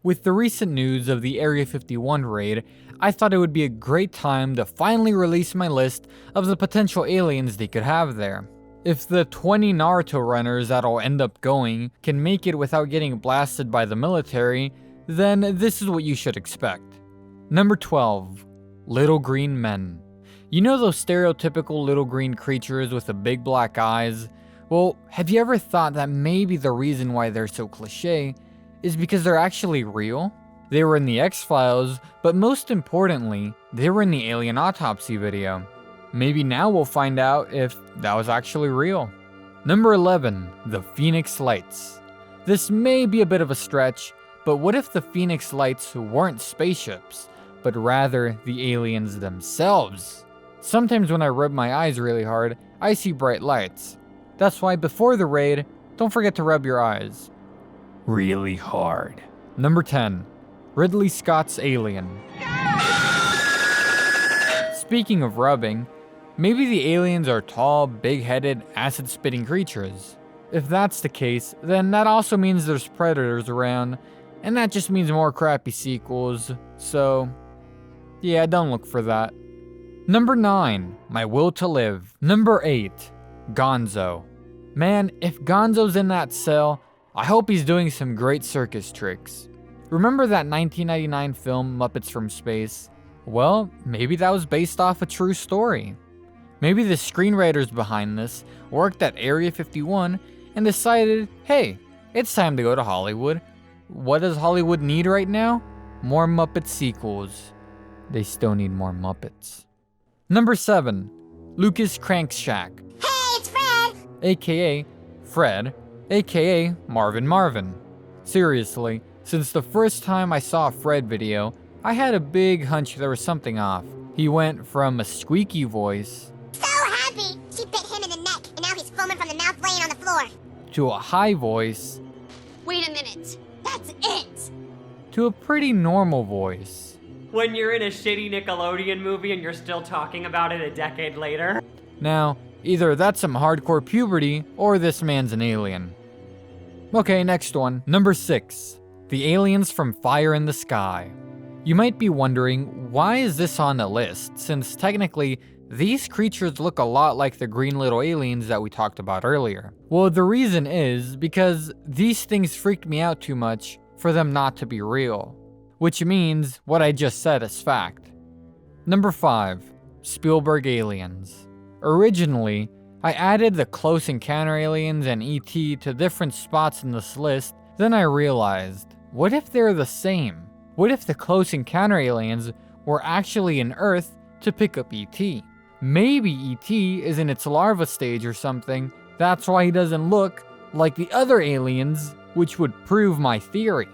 With the recent news of the Area 51 raid, I thought it would be a great time to finally release my list of the potential aliens they could have there. If the 20 Naruto runners that'll end up going can make it without getting blasted by the military, then this is what you should expect. Number 12. Little Green Men. You know those stereotypical little green creatures with the big black eyes? Well, have you ever thought that maybe the reason why they're so cliche is because they're actually real? They were in the X-Files, but most importantly, they were in the alien autopsy video. Maybe now we'll find out if that was actually real. Number 11, the Phoenix Lights. This may be a bit of a stretch, but what if the Phoenix Lights weren't spaceships, but rather the aliens themselves? Sometimes when I rub my eyes really hard, I see bright lights. That's why before the raid, don't forget to rub your eyes really hard. Number 10, Ridley Scott's Alien. Speaking of rubbing, maybe the aliens are tall, big-headed, acid-spitting creatures. If that's the case, then that also means there's predators around, and that just means more crappy sequels, so yeah, don't look for that. Number 9, My Will to Live. Number 8, Gonzo. Man, if Gonzo's in that cell, I hope he's doing some great circus tricks. Remember that 1999 film, Muppets from Space? Well, maybe that was based off a true story. Maybe the screenwriters behind this worked at Area 51 and decided, hey, it's time to go to Hollywood. What does Hollywood need right now? More Muppet sequels. They still need more Muppets. Number 7, Lucas Crankshack. Hey, it's Fred! AKA Fred, AKA Marvin. Seriously, since the first time I saw a Fred video, I had a big hunch there was something off. He went from a squeaky voice So happy! She bit him in the neck, and now he's foaming from the mouth laying on the floor. to a high voice Wait a minute. That's it! to a pretty normal voice. When you're in a shitty Nickelodeon movie and you're still talking about it a decade later. Now, either that's some hardcore puberty or this man's an alien. Okay, next one. Number 6, the aliens from Fire in the Sky. You might be wondering, why is this on the list, since technically, these creatures look a lot like the green little aliens that we talked about earlier. Well, the reason is because these things freaked me out too much for them not to be real. Which means what I just said is fact. Number 5, Spielberg Aliens. Originally, I added the Close Encounter Aliens and E.T. to different spots in this list, then I realized, what if they're the same? What if the Close Encounter Aliens were actually in Earth to pick up E.T.? Maybe E.T. is in its larva stage or something, that's why he doesn't look like the other aliens, which would prove my theory.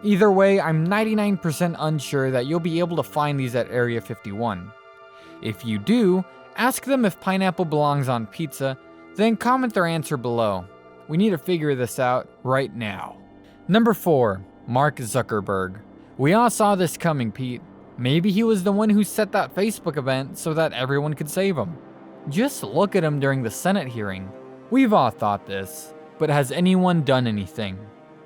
Either way, I'm 99% unsure that you'll be able to find these at Area 51. If you do, ask them if pineapple belongs on pizza, then comment their answer below. We need to figure this out right now. Number 4, Mark Zuckerberg. We all saw this coming, Pete. Maybe he was the one who set that Facebook event so that everyone could save him. Just look at him during the Senate hearing. We've all thought this, but has anyone done anything?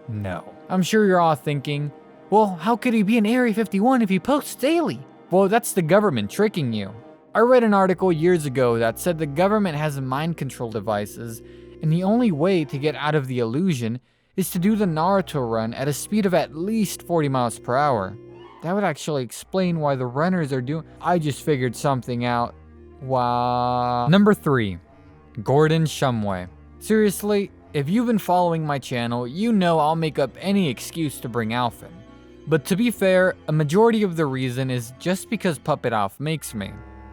No. I'm sure you're all thinking, well, how could he be in Area 51 if he posts daily? Well, that's the government tricking you. I read an article years ago that said the government has mind control devices, and the only way to get out of the illusion is to do the Naruto run at a speed of at least 40 miles per hour. That would actually explain why the runners are doing. I just figured something out. Wow. Number 3, Gordon Shumway. Seriously, if you've been following my channel, you know I'll make up any excuse to bring Alf in. But to be fair, a majority of the reason is just because Puppet Alf makes me.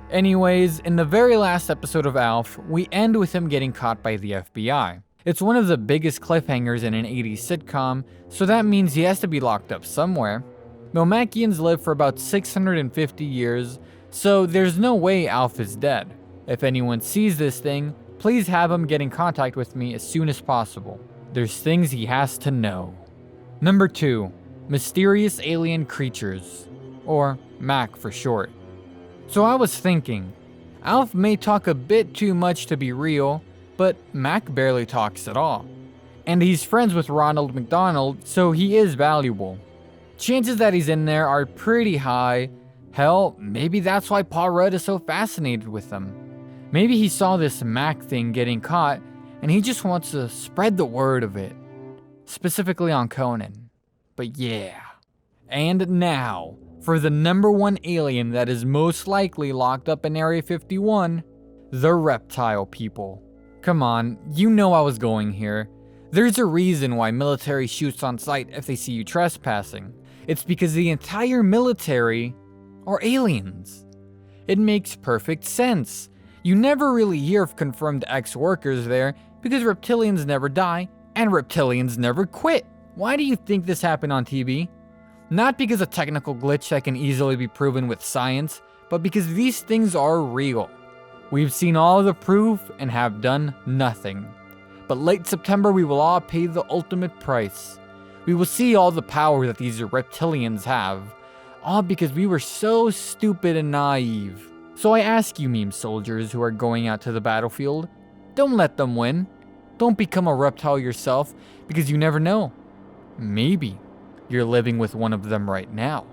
Anyways, in the very last episode of Alf, we end with him getting caught by the FBI. It's one of the biggest cliffhangers in an 80s sitcom, so that means he has to be locked up somewhere. Melmacians live for about 650 years, so there's no way Alf is dead. If anyone sees this thing, please have him get in contact with me as soon as possible. There's things he has to know. Number 2, Mysterious Alien Creatures, or MAC for short. So I was thinking, Alf may talk a bit too much to be real, but Mac barely talks at all. And he's friends with Ronald McDonald, so he is valuable. Chances that he's in there are pretty high. Hell, maybe that's why Paul Rudd is so fascinated with them. Maybe he saw this Mac thing getting caught, and he just wants to spread the word of it. Specifically on Conan. But yeah. And now, for the number one alien that is most likely locked up in Area 51, the reptile people. Come on, you know I was going here. There's a reason why military shoots on sight if they see you trespassing. It's because the entire military are aliens. It makes perfect sense. You never really hear of confirmed ex-workers there because reptilians never die and reptilians never quit. Why do you think this happened on TV? Not because of technical glitch that can easily be proven with science, but because these things are real. We've seen all the proof and have done nothing. But late September we will all pay the ultimate price. We will see all the power that these reptilians have, all because we were so stupid and naive. So I ask you meme soldiers who are going out to the battlefield, don't let them win. Don't become a reptile yourself, because you never know. Maybe you're living with one of them right now.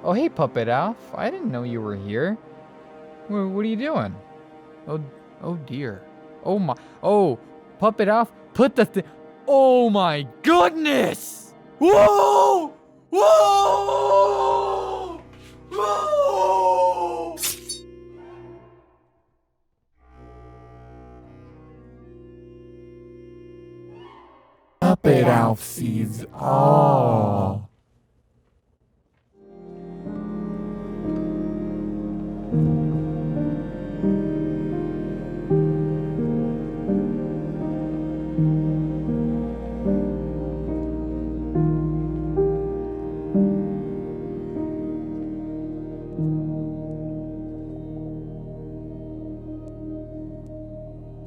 Oh hey Puppet Alf, I didn't know you were here. What are you doing? Oh dear. Oh, Puppet Alf, put the oh my goodness! Whoa! Whoa! Whoa! Puppet Alf sees all.